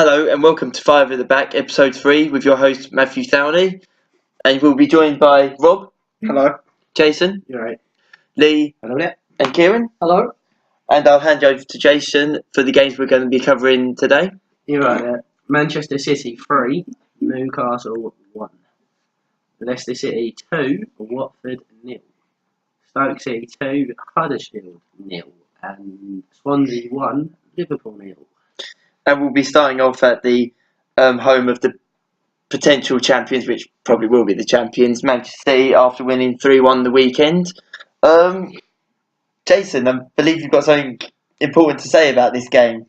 Hello and welcome to Five at the Back, episode 3, with your host Matthew Thowney, and we'll be joined by Rob. Hello. Jason. You're right. Lee. Hello there. And Kieran. Hello. And I'll hand you over to Jason for the games we're going to be covering today. You're right there. Manchester City 3, Newcastle 1. Leicester City 2, Watford 0. Stoke City 2, Huddersfield 0. And Swansea 1, Liverpool 0. And we'll be starting off at the home of the potential champions, which probably will be the champions, Manchester City, after winning 3-1 the weekend. Jason, I believe you've got something important to say about this game.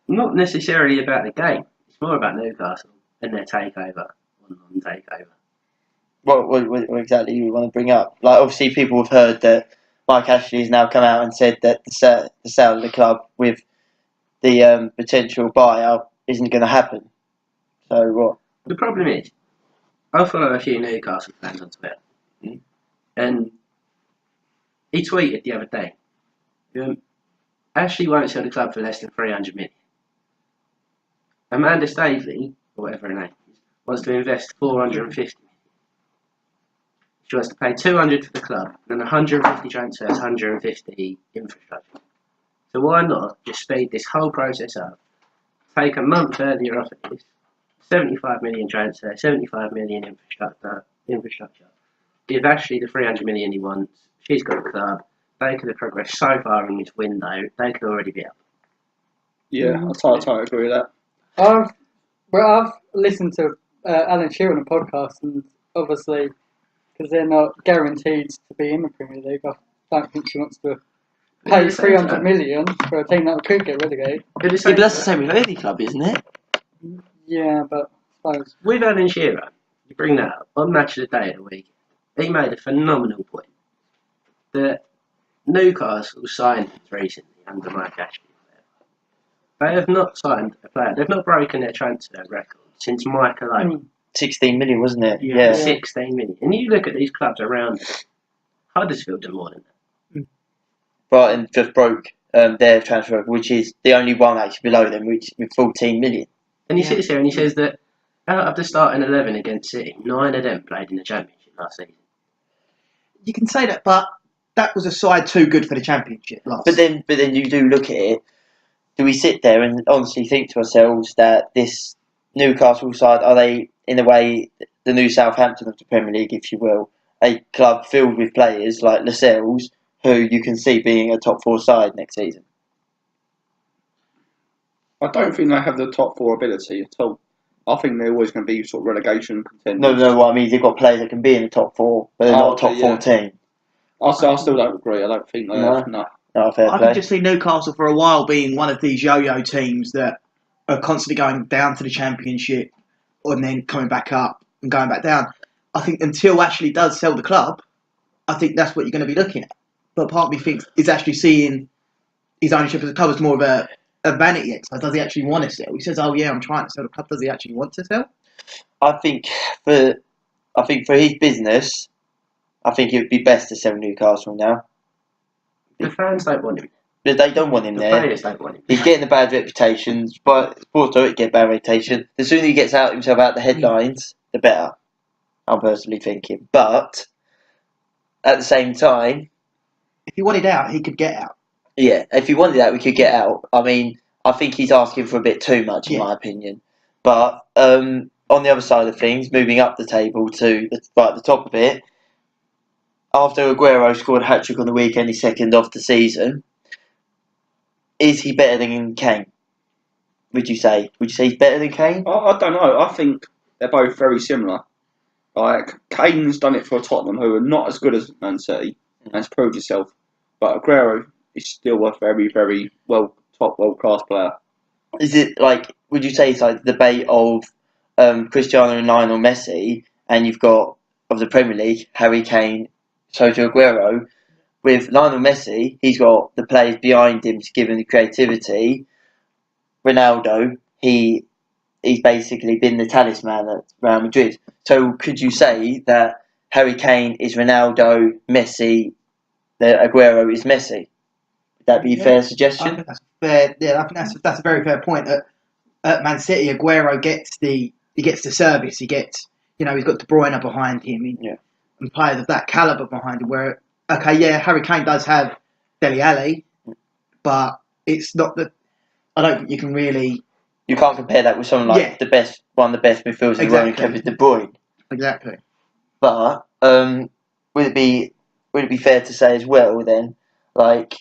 Not necessarily about the game. It's more about Newcastle and their takeover, non-takeover. What exactly you want to bring up? Like, obviously, people have heard that Mike Ashley has now come out and said that the sale of the club with the potential buyout isn't going to happen. So what? The problem is, I follow a few Newcastle fans on Twitter, and he tweeted the other day, Ashley won't sell the club for less than 300 million. Amanda Staveley, or whatever her name is, wants to invest 450 million. She wants to pay 200 for the club, and then 150 transfers, 150 infrastructure. So why not just speed this whole process up, take a month earlier off of this, 75 million transfer, 75 million infrastructure, give Ashley the 300 million he wants, she's got a club, they could have progressed so far in this window, they could already be up. Yeah, I totally agree with that. I've listened to Alan Shearer on a podcast, and obviously, because they're not guaranteed to be in the Premier League, I don't think she wants to pay 300 million for a team that could get relegated. But that's the same with any club, isn't it? Yeah, but I suppose. With Alan Shearer, you bring that up, on Match of the Day of the week, he made a phenomenal point that Newcastle signed recently under Mike Ashley. They have not signed a player. They've not broken their transfer record since Mike alone. 16 million, wasn't it? Yeah. 16 million. And you look at these clubs around it, Huddersfield did more than that. Brighton just broke their transfer record, which is the only one actually below them, which with 14 million. And he sits here and he says that out of the starting 11 against City, 9 of them played in the Championship last season. You can say that, but that was a side too good for the Championship last. But then you do look at it. Do we sit there and honestly think to ourselves that this Newcastle side, are they, in a way, the new Southampton of the Premier League, if you will, a club filled with players like Lascelles, who you can see being a top 4 side next season? I don't think they have the top 4 ability at all. I think they're always going to be sort of relegation contenders. No, what I mean, they've got players that can be in the top 4, but they're not a top 4 team. I still don't agree. I don't think they have. No. Fair I play. could just see Newcastle for a while being one of these yo-yo teams that are constantly going down to the Championship and then coming back up and going back down. I think until Ashley does sell the club, I think that's what you're going to be looking at. But part of me thinks is actually seeing his ownership of the club as more of a vanity exercise. Does he actually want to sell? He says, "Oh yeah, I'm trying to sell the club." Does he actually want to sell? I think for his business, I think it would be best to sell Newcastle now. The fans don't want him. But they don't want him The there. players don't want him. He's getting a bad reputation. But sports don't get a bad reputation. The sooner he gets himself out the headlines, the better. I'm personally thinking. But at the same time, If he wanted out, he could get out. yeah, if he wanted that, we could get out. I mean, I think he's asking for a bit too much, in my opinion. But on the other side of things, moving up the table to right at the top of it, after Aguero scored a hat-trick on the weekend, his second of the season, is he better than Kane? Would you say? Would you say he's better than Kane? I don't know. I think they're both very similar. Like, Kane's done it for Tottenham, who are not as good as Man City, and has proved himself. But Aguero is still a very, very top world-class player. Is it like? Would you say it's like the debate of Cristiano and Lionel Messi, and you've got of the Premier League Harry Kane, Sergio Aguero? With Lionel Messi, he's got the players behind him to give him the creativity. Ronaldo, he's basically been the talisman at Real Madrid. So could you say that Harry Kane is Ronaldo, Messi, that Aguero is Messi? Would that be a fair I suggestion? think that's fair. Yeah, I think that's a very fair point. That at Man City, Aguero gets the service. He gets, he's got De Bruyne behind him, and players of that caliber behind him. Where Harry Kane does have Dele Alli, but it's not that. I don't think you can really. You can't compare that with someone like one of the best midfielders in the world, and Kevin De Bruyne. Exactly. But would it be fair to say as well then, like,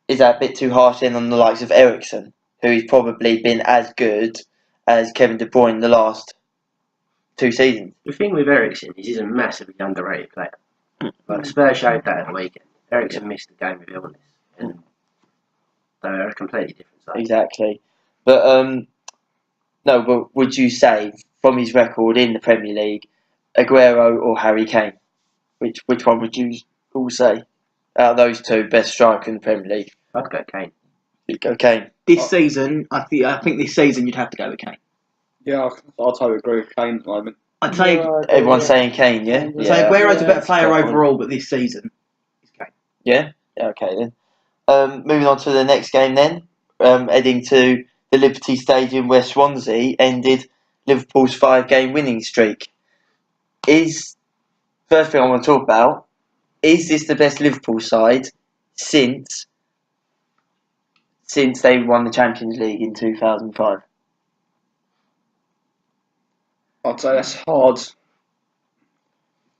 is that a bit too harsh then on the likes of Eriksen, who's probably been as good as Kevin De Bruyne in the last 2 seasons? The thing with Eriksen is he's a massively underrated player. Like Spurs showed that at the weekend. Eriksen missed the game with illness, and they're a completely different side. Exactly. But but would you say from his record in the Premier League, Aguero or Harry Kane? Which one would you all say? Out of those two, best striker in the Premier League? I'd go Kane. You'd go Kane. This season, I think this season you'd have to go with Kane. Yeah, I'll totally agree with Kane at the moment. I'd say Everyone's saying Kane, yeah? I'd say Aguero's a better player overall, but this season is Kane. Yeah? Yeah, okay then. Moving on to the next game then. Heading to the Liberty Stadium where Swansea ended Liverpool's 5-game winning streak. First thing I want to talk about, is this the best Liverpool side since they won the Champions League in 2005? I'd say that's hard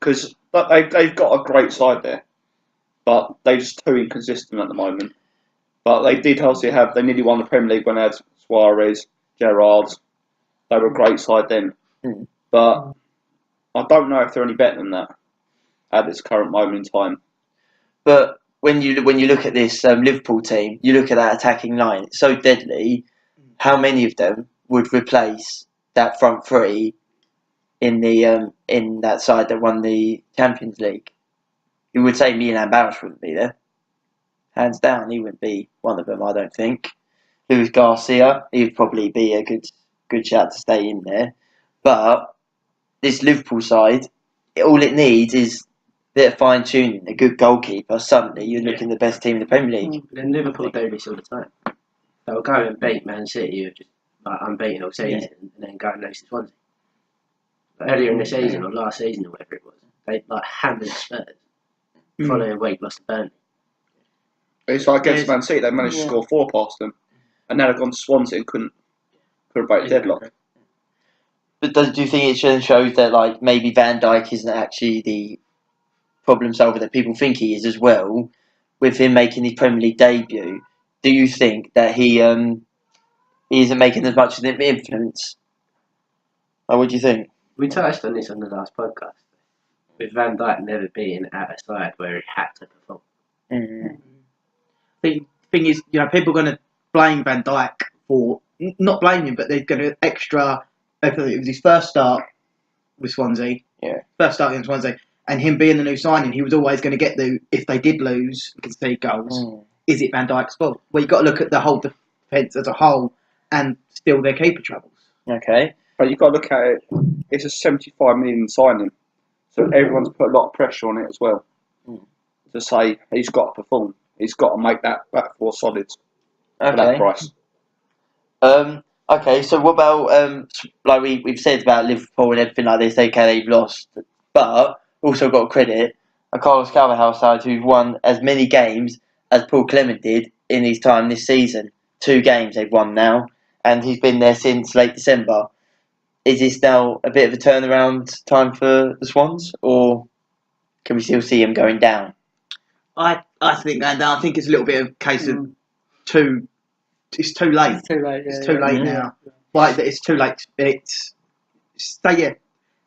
because they've got a great side there, but they're just too inconsistent at the moment. But they did obviously they nearly won the Premier League when they had Suarez, Gerrard. They were a great side then. But I don't know if they're any better than that at this current moment in time. But when you look at this Liverpool team, you look at that attacking line, it's so deadly. How many of them would replace that front three in that side that won the Champions League? You would say Milan Baros wouldn't be there. Hands down, he wouldn't be one of them, I don't think. Luis Garcia, he would probably be a good shout to stay in there. But this Liverpool side, all it needs is a bit of fine-tuning, a good goalkeeper. Suddenly, you're looking the best team in the Premier League. Then Liverpool do this all the time. They'll go and beat Man City, who are just unbeaten all season, and then go and lose to Swansea. But earlier in the season, or last season, or whatever it was, they hammered Spurs. Following week, lost to Burnley. It's like against Man City, they managed to score 4 past them, and now they've gone to Swansea and couldn't break the deadlock. But do you think it shows that maybe Van Dijk isn't actually the problem solver that people think he is as well? With him making his Premier League debut, do you think that he isn't making as much of an influence? Or what do you think? We touched on this on the last podcast. With Van Dijk never being at a side where he had to perform. The thing is, people are going to blame Van Dijk for not blame him, but they're going to extra. It was his first start with Swansea. First start against Swansea, and him being the new signing, he was always going to get if they did lose, concede goals. Is it Van Dijk's fault? Well, you've got to look at the whole defence as a whole, and still their keeper troubles. Okay, but you've got to look at it. It's a 75 million signing, so everyone's put a lot of pressure on it as well. To say he's got to perform. He's got to make that back four solid for that price. Okay, so what about we've said about Liverpool and everything like this? Okay, they've lost, but also got credit a Carlos Carvalhal side who've won as many games as Paul Clement did in his time this season. 2 games they've won now, and he's been there since late December. Is this now a bit of a turnaround time for the Swans, or can we still see him going down? I think going down. I think it's a little bit of a case of it's too late. It's too late. It's too late now. It's too late.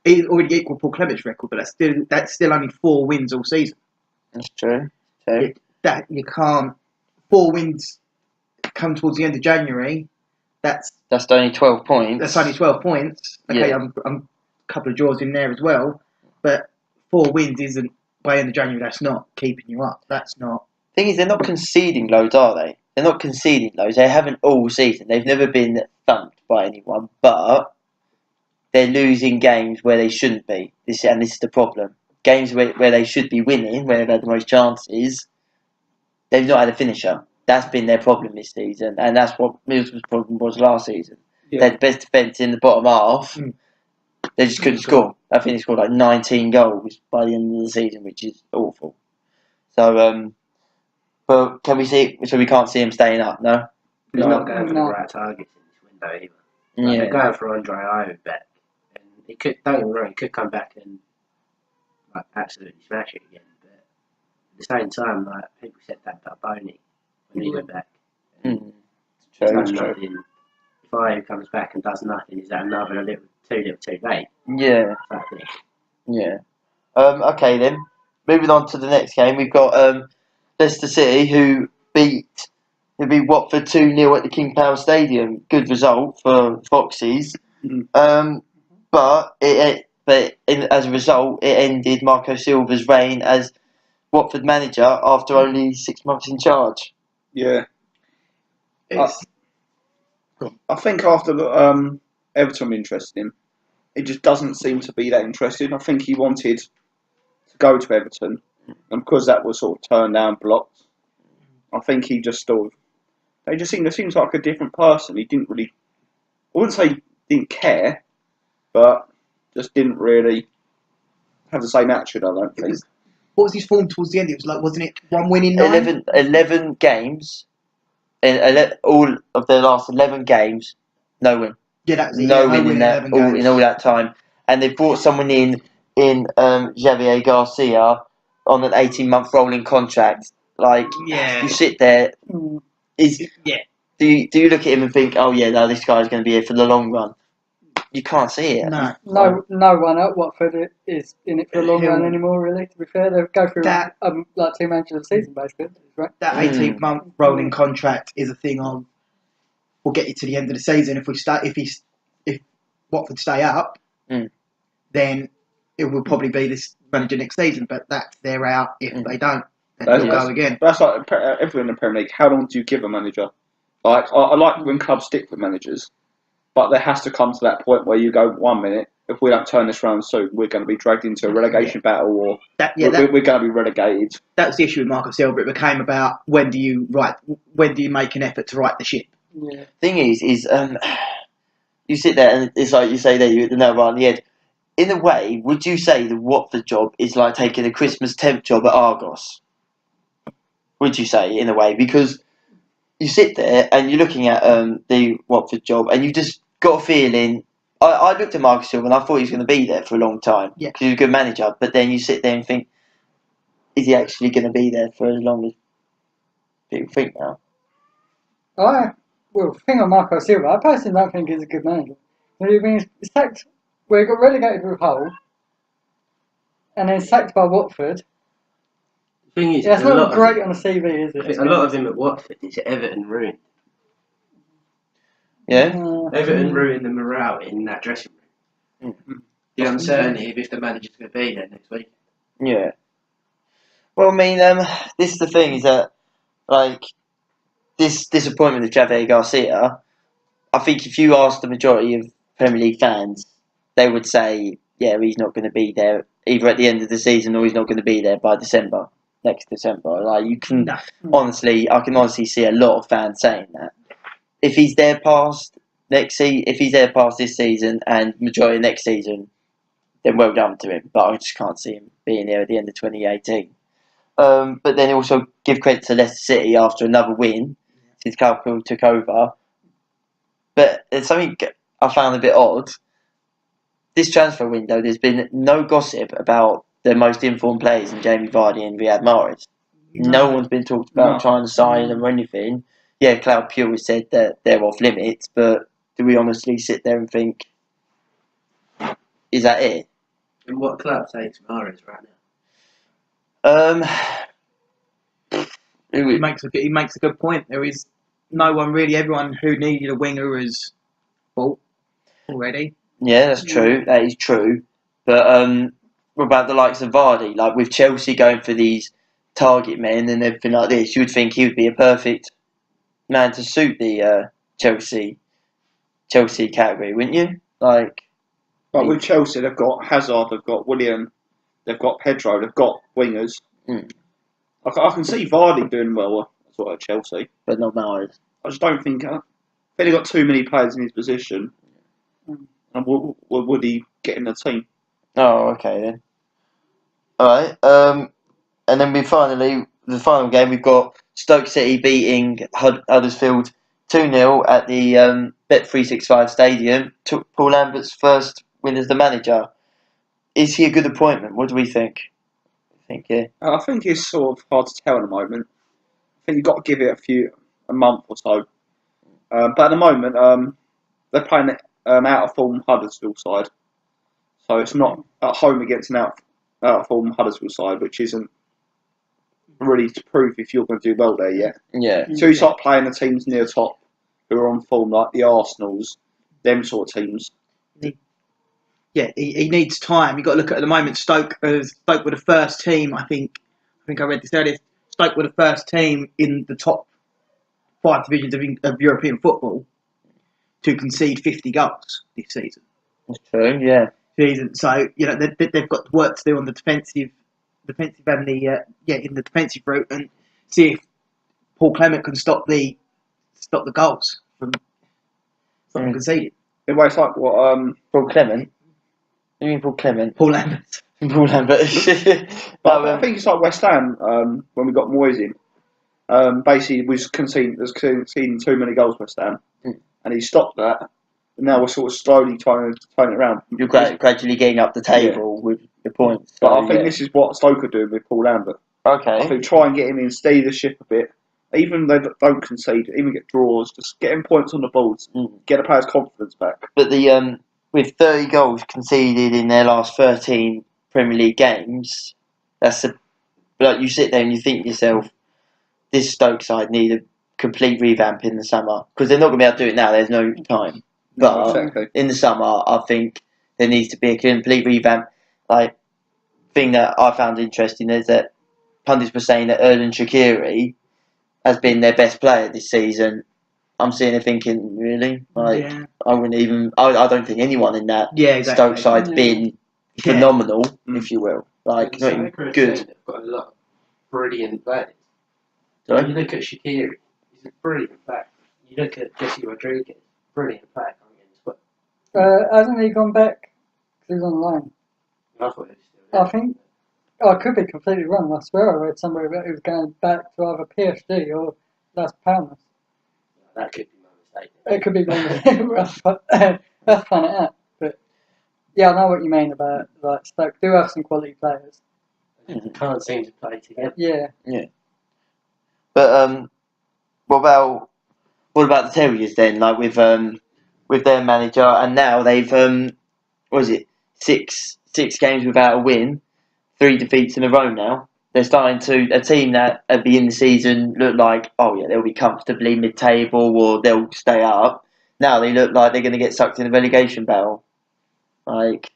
He already equalled Paul Clement's record, but that's still only 4 wins all season. That's true. That you can't. 4 wins come towards the end of January. That's only 12 points. That's only 12 points. Okay, I'm a couple of draws in there as well, but 4 wins isn't by the end of January. That's not keeping you up. That's not. Thing is, they're not conceding loads, are they? They're not conceding loads. They haven't all season. They've never been thumped by anyone, but they're losing games where they shouldn't be. This is the problem. Games where they should be winning, where they've had the most chances, they've not had a finisher. That's been their problem this season, and that's what Middlesbrough's problem was last season. They had the best defence in the bottom half. Mm. They just couldn't score. I think they scored like 19 goals by the end of the season, which is awful. So, but can we see? So we can't see him staying up, no? He's not going for the No. right targets in this window either. Like, Yeah. they're going for Andre Ayew back, and he could. Don't get me wrong, he could come back and like absolutely smash it again. But at the same time, like people said that about Boney when he went back. Mm. He's True. done nothing. If Ayew comes back and does nothing, is that another little too late? Yeah. Type thing. Yeah. Okay then. Moving on to the next game, we've got Leicester City who beat Watford 2-0 at the King Power Stadium. Good result for Foxes. Mhm. But as a result, it ended Marco Silva's reign as Watford manager after only 6 months in charge. Yeah. It's, I think after Everton were interested in him, it just doesn't seem to be that interested. I think he wanted to go to Everton, and because that was sort of turned down, blocked, I think he just sort of. It seems like a different person. He didn't really. I wouldn't say he didn't care, but just didn't really have the same attitude. I don't think. what was his form towards the end? It was like, wasn't it 1 win in 9? 11 games, all of their last 11 games, no win. Yeah, that was it. No yeah, win in that 11 games. in all that time, and they brought someone in Javier Garcia on an 18-month rolling contract. Like Yeah. you sit there, Mm. Yeah. do you look at him and think, oh yeah, no, this guy's going to be here for the long run? You can't see it. No. No one at Watford is in it for the long He'll- run anymore, really, to be fair. They go through That- like 2 matches of the season, basically. Right? That 18-month rolling contract is a thing of, we'll get you to the end of the season. If Watford stay up, then it will probably be this manager next season. But that's their out. If they don't, then he'll go again. That's like everyone in the Premier League. How long do you give a manager? Like I like when clubs stick with managers, but there has to come to that point where you go, 1 minute, if we don't turn this round soon, we're going to be dragged into a relegation battle, or we're going to be relegated. That was the issue with Marco Silva. It became about when do you make an effort to right the ship. Yeah. Thing is you sit there and it's like you say there, you hit the nail right on the head. In a way, would you say the Watford job is like taking a Christmas temp job at Argos? Would you say, in a way? Because you sit there and you're looking at the Watford job and you just got a feeling. I looked at Marcus Silva and I thought he was going to be there for a long time because he was a good manager. But then you sit there and think, is he actually going to be there for as long as people think now? The thing on Marco Silva, I personally don't think he's a good manager. He's been sacked where he got relegated with Hull and then sacked by Watford. The thing is, Yeah, it's a lot not of great him- on a CV, is I it? think a lot of him at Watford is Everton ruined. Yeah? Everton ruined the morale in that dressing room. The uncertainty of if the manager's going to be there next week. Yeah. Well, I mean, this is the thing, is that, like, this disappointment of Javier Garcia, I think if you ask the majority of Premier League fans, they would say, yeah, he's not going to be there either at the end of the season or he's not going to be there by next December. Like, I can honestly see a lot of fans saying that. If he's there past this season and majority of next season, then well done to him. But I just can't see him being there at the end of 2018. But then also give credit to Leicester City after another win since Calpel took over. But there's something I found a bit odd. This transfer window, there's been no gossip about the most informed players in Jamie Vardy and Riyad Mahrez. No one's been talked about trying to sign them or anything. Yeah, Cloud Pure has said that they're off limits, but do we honestly sit there and think, is that it? And what club takes Mahrez right now? He makes a good point. There is no one really. Everyone who needed a winger is bought already. Yeah, that's true. That is true. But what about the likes of Vardy? Like with Chelsea going for these target men and everything like this, you would think he would be a perfect man to suit the Chelsea category, wouldn't you? Like, But with Chelsea, they've got Hazard, they've got Willian, they've got Pedro, they've got wingers. I can see Vardy doing well at Chelsea, but not Mahrez. I just don't think think he got too many players in his position. Mm. And would he get in the team? Oh, okay then. All right. And then the final game, we've got Stoke City beating Huddersfield 2-0 at the Bet365 Stadium. Took Paul Lambert's first win as the manager. Is he a good appointment? What do we think? Yeah. I think it's sort of hard to tell at the moment. I think you've got to give it a month or so. But at the moment, they're playing out of form Huddersfield side, so it's not at home against an out of form Huddersfield side, which isn't really to prove if you're going to do well there yet. Yeah. So you start playing the teams near top who are on form, like the Arsenals, them sort of teams. Yeah, he needs time. You've got to look at the moment. Stoke were the first team. I think I read this earlier. Stoke were the first team in the top 5 divisions of European football to concede 50 goals this season. That's true. Yeah. So they've got work to do on the defensive and in the defensive route, and see if Paul Clement can stop the goals from conceding. In ways like what Paul Clement. You mean Paul Clement? Paul Lambert. Paul Lambert. I think it's like West Ham when we got Moyes in. Basically, was conceding too many goals, West Ham, and he stopped that. And now we're sort of slowly trying to turn it around. You're gradually getting up the table with the points. But I think this is what Stoke are doing with Paul Lambert. Okay. I think try and get him in, steady the ship a bit. Even though they don't concede, even get draws, just get him points on the boards, get the players' confidence back. But the with 30 goals conceded in their last 13 Premier League games, like you sit there and you think to yourself, this Stoke side need a complete revamp in the summer, because they're not going to be able to do it now. There's no time. But Exactly. in the summer, I think there needs to be a complete revamp. Like, thing that I found interesting is that pundits were saying that Erlen Shaqiri has been their best player this season. I'm sitting there thinking, really? I wouldn't even. I don't think anyone in that Stoke side's been phenomenal, if you will. Like, not even good. They've got a lot of brilliant players. Sorry? You look at Shaqiri, he's a brilliant player. You look at Jesse Rodriguez, brilliant player coming in as well. Hasn't he gone back? Because he's on loan. I thought he was still there. I think. I could be completely wrong. I swear I read somewhere that he was going back to either PSG or Las Palmas. That could be my mistake. It could be my mistake. Let's find it out. But yeah, I know what you mean about like Stoke do have some quality players. Can't seem to play together. Yeah. But what about the Terriers then? Like with their manager, and now they've what is it, six games without a win, 3 defeats in a row now. They're starting to, a team that at the end of the season looked like, oh yeah, they'll be comfortably mid-table or they'll stay up. Now they look like they're going to get sucked in the relegation battle. Like,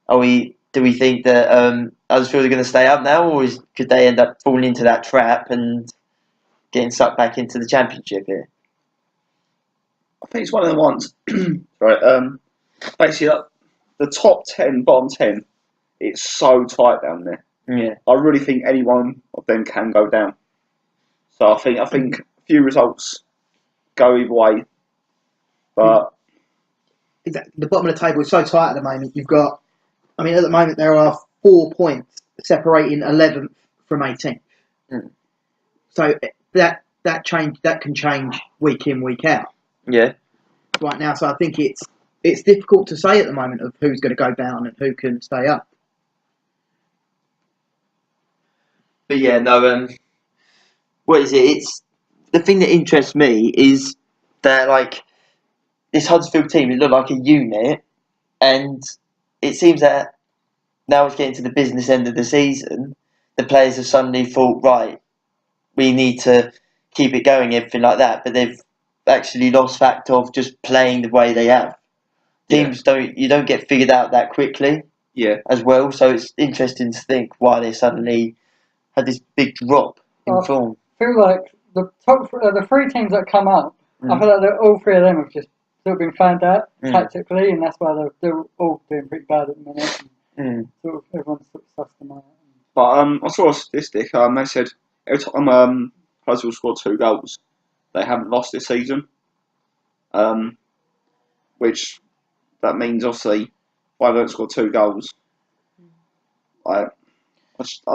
do we think that Huddersfield are going to stay up now, or could they end up falling into that trap and getting sucked back into the Championship here? I think it's one of the ones, right? Basically, the top 10, bottom 10, it's so tight down there. Yeah. I really think any one of them can go down. So I think a few results go either way. But Exactly. The bottom of the table is so tight at the moment. You've got, at the moment there are 4 points separating 11th from 18th. So that can change week in, week out. Yeah. Right now, so I think it's difficult to say at the moment of who's going to go down and who can stay up. But yeah, no. What is it? It's the thing that interests me is that like this Huddersfield team, it looked like a unit, and it seems that now it's getting to the business end of the season. The players have suddenly thought, right, we need to keep it going, everything like that. But they've actually lost fact of just playing the way they have. Teams don't get figured out that quickly. Yeah. As well, so it's interesting to think why they suddenly had this big drop in form. I feel like the top, the 3 teams that come up, I feel like all 3 of them have just still been found out tactically, and that's why they're all doing pretty bad at the minute. Sort of everyone's sort of sussed them out. But I saw a statistic. They said every time Huddersfield scored 2 goals, they haven't lost this season. which that means obviously I don't score 2 goals. I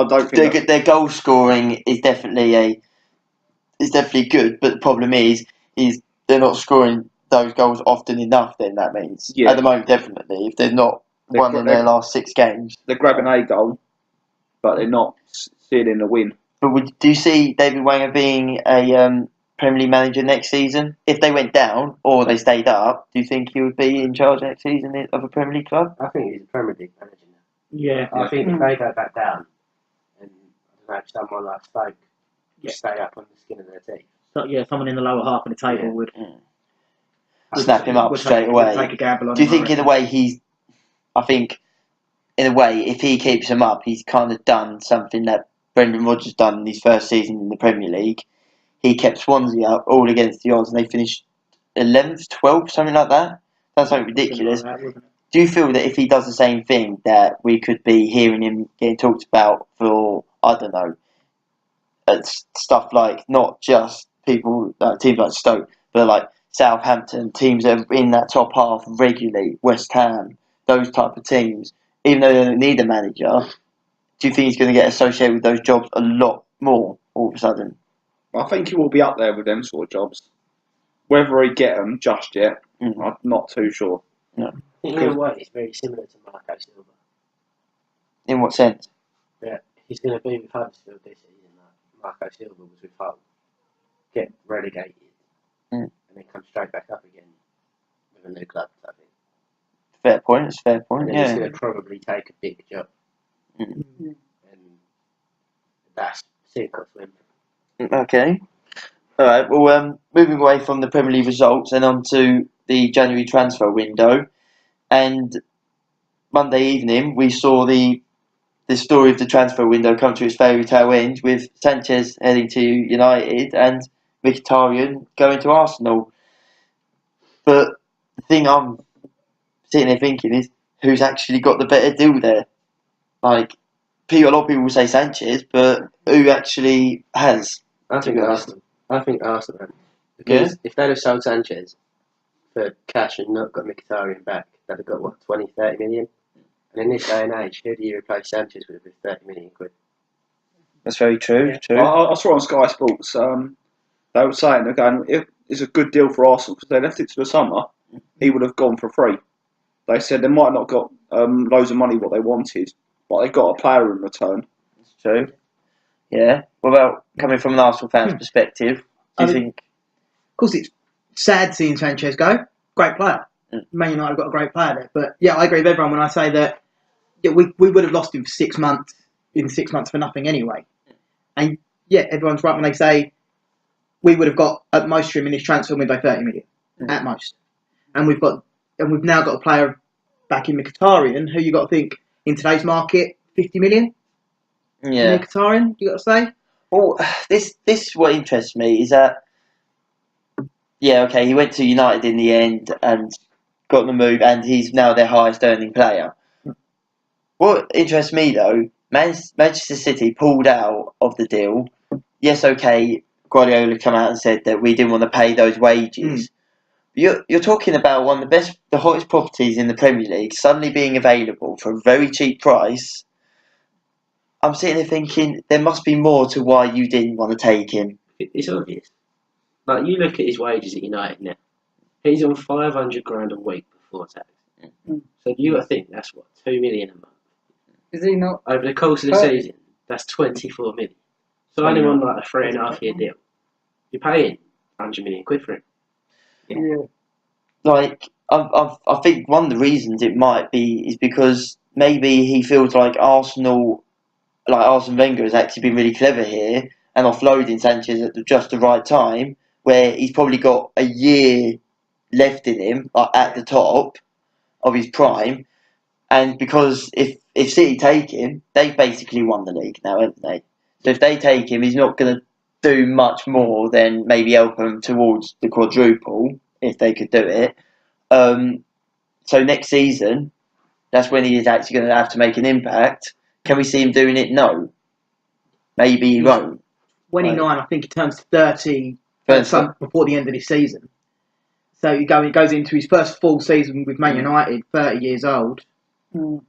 don't think Their goal scoring is definitely good, but the problem is they're not scoring those goals often enough. Then that means at the moment, definitely, if they're not won in their last 6 games, they're grabbing a goal, but they're not sealing the win. But do you see David Wenger being a Premier League manager next season? If they went down or they stayed up, do you think he would be in charge next season of a Premier League club? I think he's a Premier League manager now. Yeah. I think if they go back down, and I don't know, someone like Stoke stay up on the skin of their teeth. So, someone in the lower half of the table would snap him up straight away. Take a gamble on do you him, think in a way in a way, if he keeps them up, he's kind of done something that Brendan Rodgers done in his first season in the Premier League. He kept Swansea up all against the odds, and they finished 11th, 12th, something like that. That's something ridiculous. Do you feel that if he does the same thing, that we could be hearing him getting talked about for, I don't know, stuff like not just people, teams like Stoke, but like Southampton, teams that are in that top half regularly, West Ham, those type of teams, even though they don't need a manager, do you think he's going to get associated with those jobs a lot more all of a sudden? I think he will be up there with them sort of jobs. Whether he get them just yet, I'm not too sure. No. I think in a way it's very similar to Marco Silva. In what sense? Yeah, he's going to be with Huddersfield this season. Like Marco Silva was with Hull. Get relegated and then come straight back up again with a new club, I think. Fair point, it's a fair point, And then he's going to probably take a big job. And that's sink or swim. Okay. Alright, well, moving away from the Premier League results and on to the January transfer window. And Monday evening, we saw the story of the transfer window come to its fairy tale end with Sanchez heading to United and Mkhitaryan going to Arsenal. But the thing I'm sitting there thinking is, who's actually got the better deal there? Like, a lot of people will say Sanchez, but who actually has? I think Arsenal. Because if they'd have sold Sanchez for cash and not got Mkhitaryan back, they'd have got, 20, 30 million? And in this day and age, who do you replace Sanchez with 30 million quid? That's very true. I saw on Sky Sports, they were saying, they're going, if it's a good deal for Arsenal because they left it to the summer, he would have gone for free. They said they might not got loads of money what they wanted, but they got a player in return. That's true. Yeah. What about coming from an Arsenal fan's perspective? Do you think? Of course, it's sad seeing Sanchez go. Great player. Man United have got a great player there. But yeah, I agree with everyone when I say that we would have lost him for 6 months, in 6 months for nothing anyway. And yeah, everyone's right when they say we would have got at most for him in this transfer window 30 million at most. And we've now got a player back in Mkhitaryan who you got to think in today's market 50 million. Yeah. Mkhitaryan, you got to say. Well, this is what interests me is that he went to United in the end and got the move, and he's now their highest earning player. What interests me though, Manchester City pulled out of the deal. Yes, okay, Guardiola came out and said that we didn't want to pay those wages. You're talking about one of the hottest properties in the Premier League suddenly being available for a very cheap price. I'm sitting there thinking there must be more to why you didn't want to take him. It's obvious. Like, you look at his wages at United now. He's on 500 grand a week before tax. So you got to think that's 2 million a month. Is he not? Over the course of the season, that's 24 million. Sign him on like a 3.5-year deal. You're paying 100 million quid for him. Yeah. Like, I think one of the reasons it might be is because maybe he feels like Arsene Wenger has actually been really clever here and offloading Sanchez at just the right time, where he's probably got a year left in him, at the top of his prime. And because if City take him, they've basically won the league now, haven't they? So if they take him, he's not going to do much more than maybe help them towards the quadruple, if they could do it. So next season, that's when he is actually going to have to make an impact. Can we see him doing it? No. Maybe he won't. 29, I think he turns 30 before the end of this season. So he goes into his first full season with Man United, 30 years old. Mm.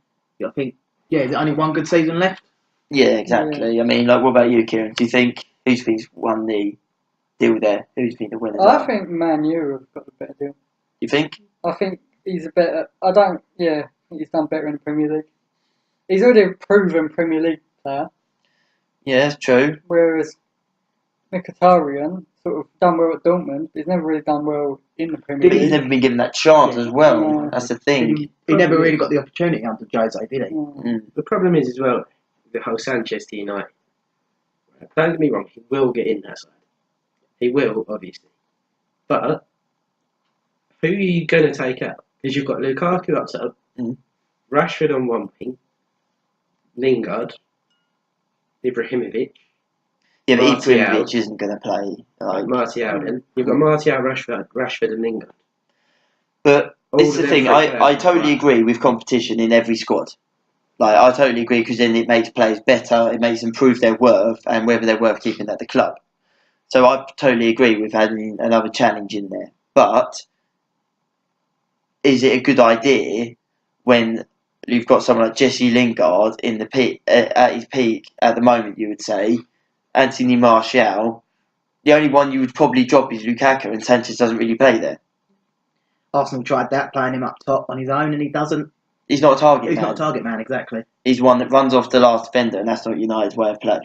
I think, there's only one good season left. Yeah, exactly. I mean, like, what about you, Kieran? Do you think who's won the deal there? Who's been the winners? I think Man U have got the better deal. You think? I think he's a better. I think he's done better in the Premier League. He's already a proven Premier League player, Yeah, that's true. whereas Mkhitaryan sort of done well at Dortmund. He's never really done well in the Premier But he's League. never been given that chance as well. No. That's the thing. He never really got the opportunity under Jose, did he? Mm. The problem is as well, the whole Sanchez to United. Don't get me wrong, he will get in that side. He will, obviously. But who are you going to take out? Because you've got Lukaku up top, Rashford on one wing, Lingard, Ibrahimovic. Yeah, but Martial. Ibrahimovic isn't going to play. Martial then. You've got Martial, Rashford and Lingard. But this is All the of thing. them three I players totally are agree with competition in every squad. Like, I totally agree because then it makes players better. It makes them prove their worth and whether they're worth keeping at the club. So I totally agree with having another challenge in there. But is it a good idea when you've got someone like Jesse Lingard in the peak, at his peak at the moment? You would say Anthony Martial. The only one you would probably drop is Lukaku, and Sanchez doesn't really play there. Arsenal tried that, playing him up top on his own, and he doesn't. He's not a target He's man. not a target man, exactly. He's one that runs off the last defender, and that's not United's way of playing.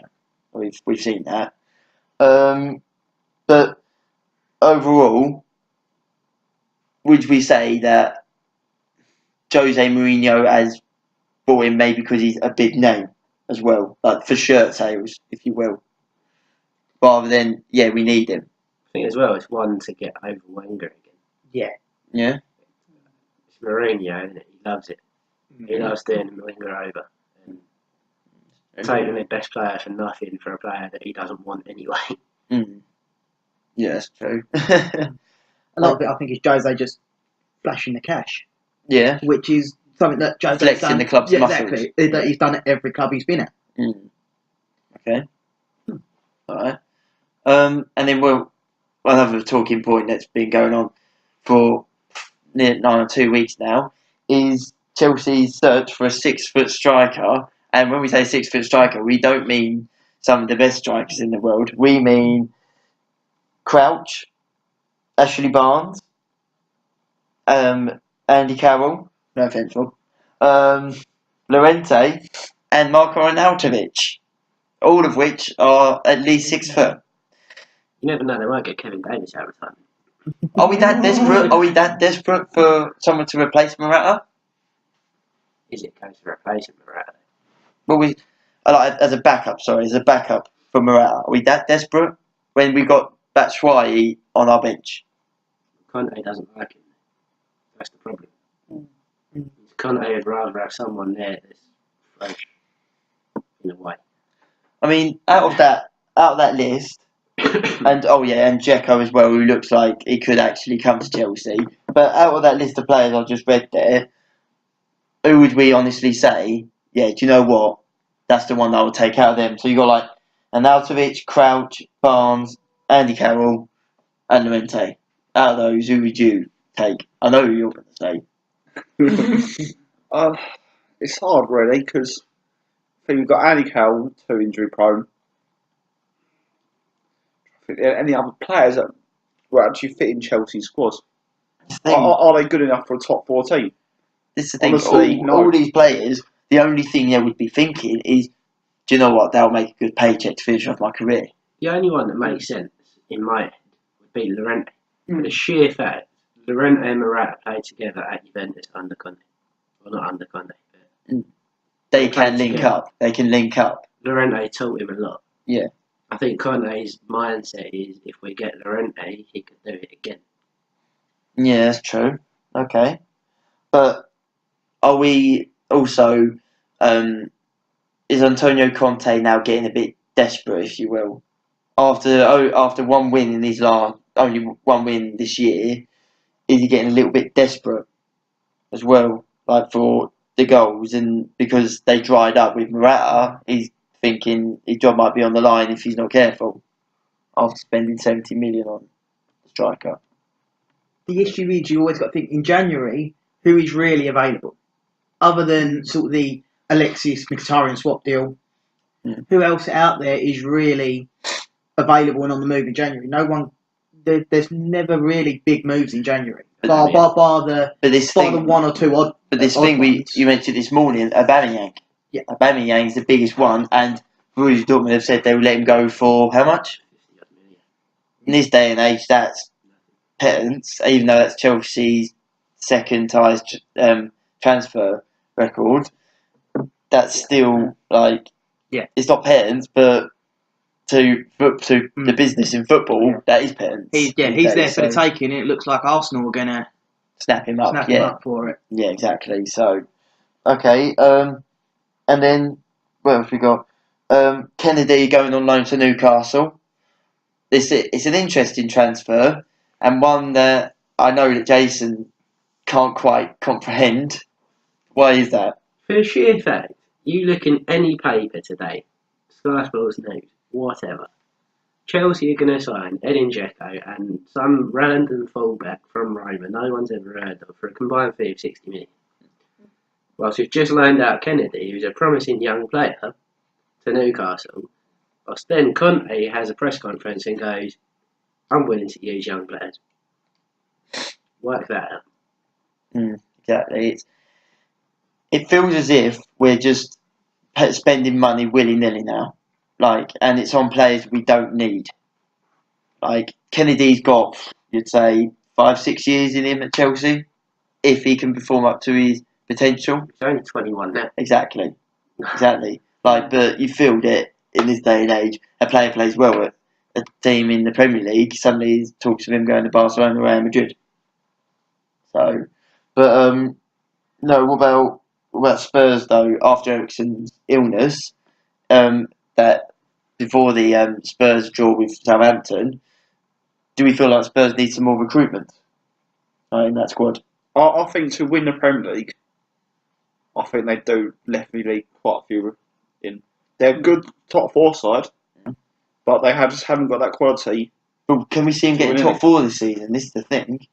We've seen that. But overall, would we say that Jose Mourinho has brought him maybe because he's a big name as well, like for shirt sales, if you will, rather than we need him. I think as well, it's one to get over Wenger again. Yeah. Yeah. It's Mourinho, isn't it? He loves it. He loves doing Wenger over. And taking the best player for nothing for a player that he doesn't want anyway. Mm. Yeah, that's true. A lot of it, I think, is Jose just flashing the cash. Yeah. Which is something that Jose's Flexing done. the club's muscles. Exactly. That he's done at every club he's been at. Mm. Okay. Alright. And then another talking point that's been going on for near 9 or 2 weeks now is Chelsea's search for a 6-foot striker. And when we say 6-foot striker, we don't mean some of the best strikers in the world. We mean Crouch, Ashley Barnes, Andy Carroll, no offence, Llorente, and Marko Arnautovic, all of which are at least 6 foot. You never know, they might get Kevin Davis out of time. Are we that desperate? Are we that desperate for someone to replace Morata? Is it a case of replacing Morata? Well, as a backup for Morata. Are we that desperate when we got Batshuayi on our bench? Conte doesn't like him. That's the problem. Conte would rather have someone there that's fresh, in a way. I mean, out of that list, and Dzeko as well, who looks like he could actually come to Chelsea. But out of that list of players I just read there, who would we honestly say, do you know what? That's the one I would take out of them. So you got like Arnautovic, Crouch, Barnes, Andy Carroll, and Llorente. Out of those, who would you take? I know who you're going to say. It's hard, really, because I think we've got Andy Carroll, too injury prone. I think there are any other players that will actually fit in Chelsea's squad. Are they good enough for a top 4 team? This is the thing. Honestly, no. All these players, the only thing they would be thinking is, do you know what? That'll make a good paycheck to finish off my career. The only one that makes sense in my head would be Llorente. For the sheer fact, Llorente and Morata played together at Juventus under Conte. Well, not under Conte, but They can link up. They can link up. Llorente taught him a lot. Yeah. I think Conte's mindset is if we get Llorente, he could do it again. Yeah, that's true. Okay. But are we also, is Antonio Conte now getting a bit desperate, if you will? After one win in his only one win this year, is he getting a little bit desperate as well? Like for the goals, and because they dried up with Morata, he's thinking his job might be on the line if he's not careful after spending 70 million on the striker. the issue is you always got to think in January who is really available, other than sort of the Alexis Mkhitaryan swap deal. Mm. Who else out there is really available and on the move in January? No one. There's never really big moves in January, bar the one or two odd. But this odd thing ones. you mentioned this morning, Aubameyang. Yeah. Aubameyang's the biggest one, and Borussia Dortmund have said they will let him go for how much? In this day and age, that's pittance, even though that's Chelsea's second highest transfer record. That's still it's not pittance, but to the business in football, that is pittance. He's there for the taking. It looks like Arsenal are gonna snap him up. Snap him up for it. Yeah, exactly. So, okay, and then what else we got? Kennedy going on loan to Newcastle. It's an interesting transfer, and one that I know that Jason can't quite comprehend. Why is that? For the sheer fact, you look in any paper today, Sky Sports News, whatever, Chelsea are going to sign Edin Dzeko and some random fullback from Roma no one's ever heard of for a combined fee of 60 million. Whilst we've just loaned out Kennedy, who's a promising young player, to Newcastle, whilst then Conte has a press conference and goes, I'm willing to use young players. Work that out. Exactly. It feels as if we're just spending money willy-nilly now. And it's on players we don't need. Kennedy's got, you'd say, 5-6 years in him at Chelsea, if he can perform up to his potential. He's only 21 now. Exactly. But you feel that in this day and age, a player plays well at a team in the Premier League, suddenly talks of him going to Barcelona or Real Madrid. So, but no. What about Spurs though? After Eriksen's illness, that before the Spurs draw with Southampton, do we feel like Spurs need some more recruitment in that squad? I think to win the Premier League, I think they do definitely need quite a few in. They're a good top four side, but they just haven't got that quality. But can we see him getting top four this season? This is the thing.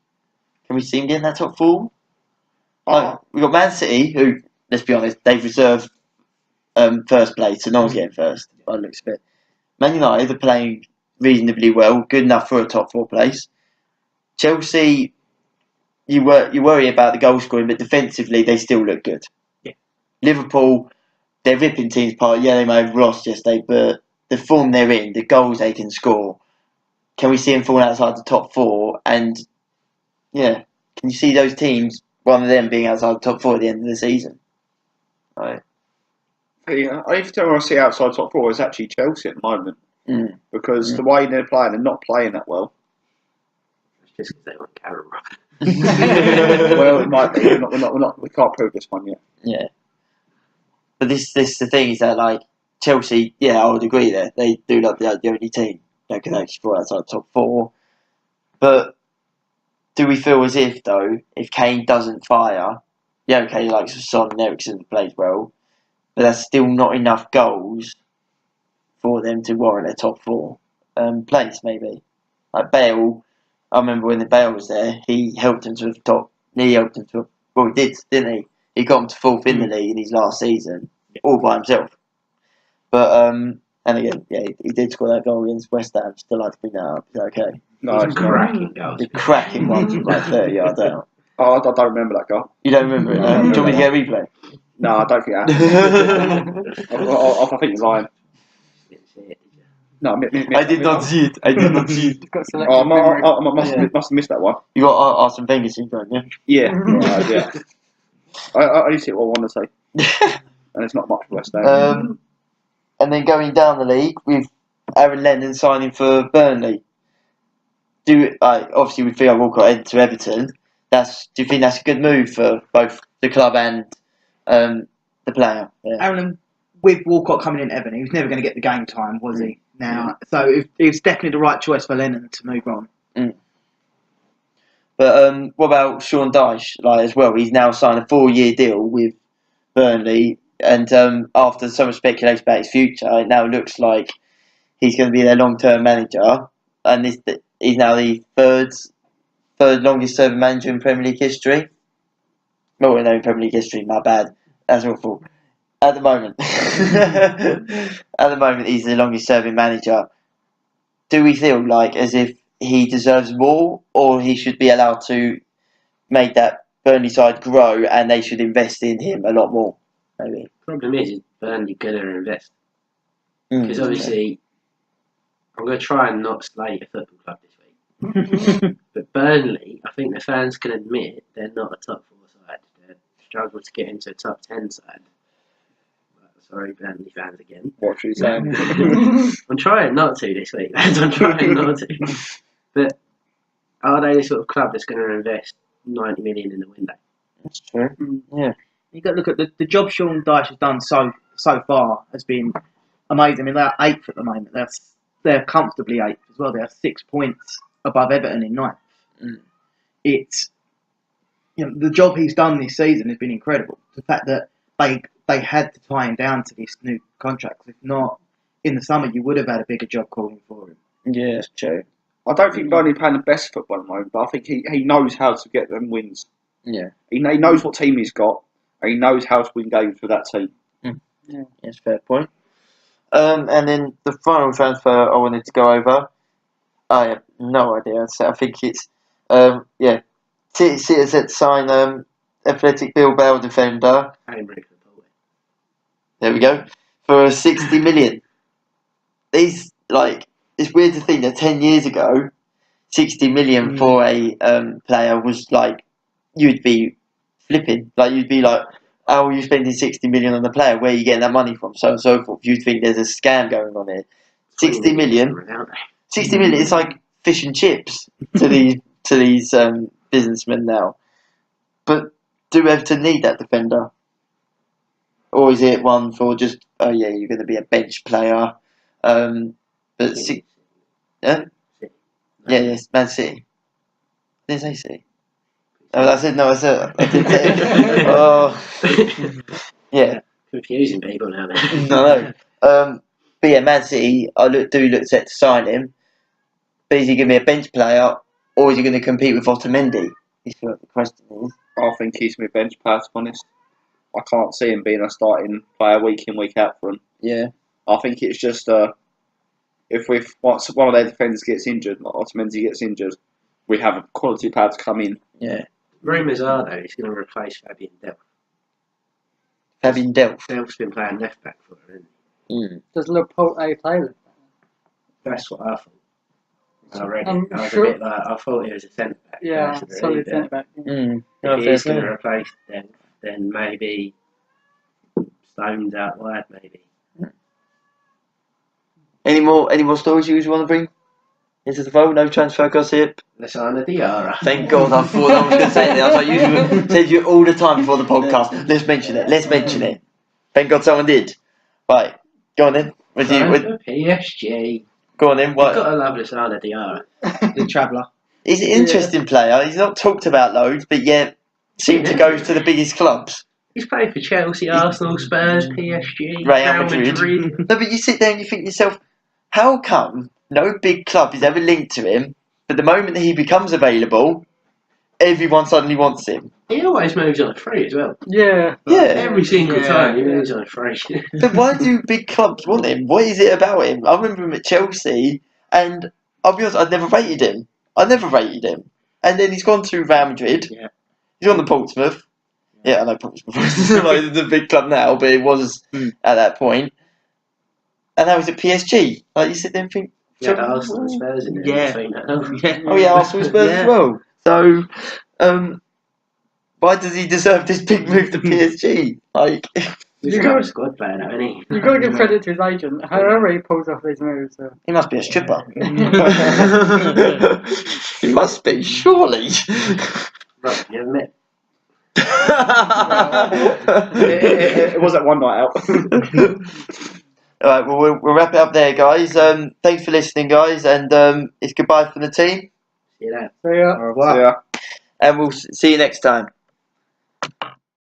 Can we see him getting that top four? We've got Man City, who, let's be honest, they've reserved first place, so no one's getting first, by the looks of it. Man United are playing reasonably well, good enough for a top four place. Chelsea, you worry about the goal scoring, but defensively they still look good. Yeah. Liverpool, they're ripping teams apart. Yeah, they may have lost yesterday, but the form they're in, the goals they can score, can we see them fall outside the top four? And yeah, can you see those teams, one of them being outside the top four at the end of the season? Right. Yeah, I even tell I see outside top four is actually Chelsea at the moment because the way they're not playing that well. It's just because they want Karen. Well, it might be. We can't prove this one yet. Yeah. But this the thing is that Chelsea, yeah, I would agree there. They do look the only team that can actually fall outside the top four. But do we feel as if though, if Kane doesn't fire, yeah, okay, like Son and Eriksen plays well, but that's still not enough goals for them to warrant a top four place, maybe. Like Bale, I remember when Bale was there, he helped them to the top. He helped them to, well, he did, didn't he? He got them to fourth in the league in his last season, all by himself. But, and again, yeah, he did score that goal against West Ham. Still like to bring that up. Is that okay? No, it's cracking goals. The cracking one from 30 yards out. Oh, I don't remember that goal. You don't remember it? No? Do you want me to get a replay? No, I don't think it happened. I think it's lying. No, I did not see it. I did not see it. I must have missed that one. You got Arsene Wenger syndrome, yeah? Yeah, right, yeah. I need to see what I want to say. And it's not much for West Ham. And then going down the league with Aaron Lennon signing for Burnley. Obviously with Theo Walcott heading to Everton, do you think that's a good move for both the club and the player? Yeah. Aaron, with Walcott coming in Everton, he was never going to get the game time, was he? Now, so it was definitely the right choice for Lennon to move on. But what about Sean Dyche as well? He's now signed a 4-year deal with Burnley, and after so much speculation about his future, it now looks like he's going to be their long-term manager, and he's now the third third longest serving manager in Premier League history. No, in Premier League history. My bad. That's awful. At the moment, he's the longest serving manager. Do we feel like as if he deserves more, or he should be allowed to make that Burnley side grow, and they should invest in him a lot more? Maybe. Problem is Burnley gonna invest because obviously I'm gonna try and not slate a football club this week. But Burnley, I think the fans can admit they're not a top 4 side. They struggle to get into a top 10 side. Sorry, Burnley fans again. What are you saying? I'm trying not to this week, lads. I'm trying not to. But are they the sort of club that's going to invest 90 million in the window? That's true. Yeah. You got to look at the job Sean Dyche has done so far has been amazing. I mean, they're 8th at the moment. They're comfortably 8th as well. They're 6 points above Everton in 9th. It's the job he's done this season has been incredible. The fact that they had to tie him down to this new contract. If not, in the summer you would have had a bigger job calling for him. Yeah, that's true. I don't think Burnley playing the best football at the moment, but I think he knows how to get them wins. Yeah. He knows what team he's got, and he knows how to win games for that team. Yeah, that's a fair point. And then the final transfer I wanted to go over, I have no idea. So I think it's City has set to sign Athletic Bilbao defender. There we go. For 60 million. It's weird to think that 10 years ago, 60 million for a player was like, you'd be flipping. Like, you'd be like, how are you spending 60 million on a player? Where are you getting that money from? So on and so forth. You'd think there's a scam going on here. 60 million. 60 million, it's like fish and chips to these businessmen now. But do Everton need that defender? Or is it one for just, oh yeah, you're going to be a bench player? Yes, Man City. Did I say City? Oh, I said no. I didn't say it. Oh, yeah. Confusing people now. No. But yeah, Man City. Do look set to sign him. But is he going to be a bench player, or is he going to compete with Otamendi? Is what the question is. I think he's my bench player, to be honest. I can't see him being a starting player week in, week out for him. Yeah. I think it's just if once one of their defenders gets injured, like Otamendi gets injured, we have a quality player to come in. Yeah. Rumours are though he's going to replace Fabian Delph. Fabian Delph. Delph's been playing left back for her, hasn't he? Does Laporte play left back? That's what I thought. I read it. I'm I was sure- a bit like, I thought he was a centre back. Yeah, personally, solid but centre back. If he is going to replace Delph, then maybe Stone's out wide, maybe. Any more stories you want to bring into the fold? No transfer gossip. Lasana Diarra. Thank God, I thought I was going to say that. I was like, you said you all the time before the podcast. Let's mention it. Thank God someone did. Right, go on then. PSG. Go on then. You've What? got to love Lasana Diarra. The traveller. He's an interesting player. He's not talked about loads, but yet seems to go to the biggest clubs. He's played for Chelsea, Arsenal, Spurs, PSG, Real Madrid. No, but you sit there and you think to yourself, how come no big club is ever linked to him, but the moment that he becomes available, everyone suddenly wants him? He always moves on a free as well. Yeah. Yeah. Every single time he moves on a free. But why do big clubs want him? What is it about him? I remember him at Chelsea, and I'll be honest, I never rated him. And then he's gone to Real Madrid. Yeah. He's on the Portsmouth. Yeah, I know Portsmouth is like the big club now, but it was at that point. And now he's at PSG. Like, you sit there and think... Yeah, Arsenal and Spurs in there. Yeah. Between that. Yeah. Oh yeah, Arsenal Spurs as well. So, why does he deserve this big move to PSG? Like... He's a squad player now, isn't he? You've got to give credit to his agent. However he pulls off these moves. He must be a stripper. He must be, surely. Right, you haven't met. It was that one night out. Alright, well, we'll wrap it up there, guys. Thanks for listening, guys, and it's goodbye from the team. See you later. So, Au revoir. Yeah. And we'll see you next time.